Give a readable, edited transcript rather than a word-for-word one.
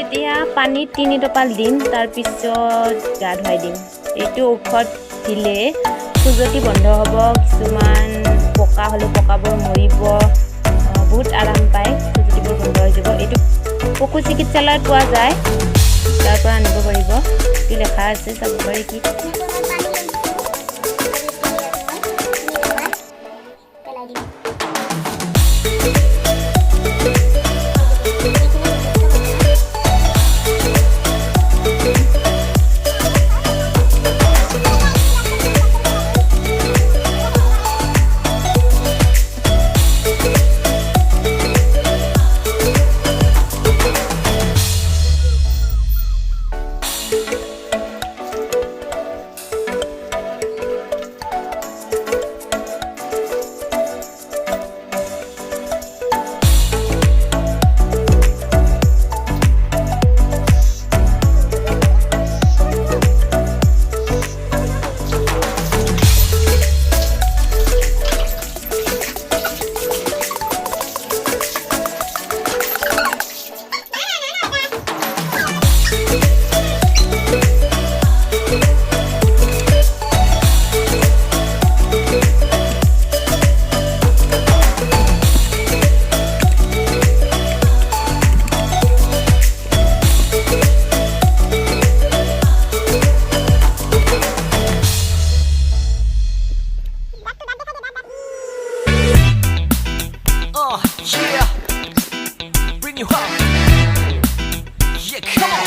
এতিয়া পানীত 3 টোপাল দিম, তাৰপিছত গা ধুৱাই দিম। এইটো ঔষধ দিলে খুজতি বন্ধ হ'ব, কিছুমান পকা হ'লে পকাবোৰ মৰিব, বহুত আৰাম পায়, খুজতিবোৰ বন্ধ হৈ যাব। এইটো পশু চিকিৎসালয়ত পোৱা যায়, তাৰ পৰা আনিব পাৰিব। কি লেখা আছে চাব পাৰি কি Yeah, bring you up. Yeah, come on.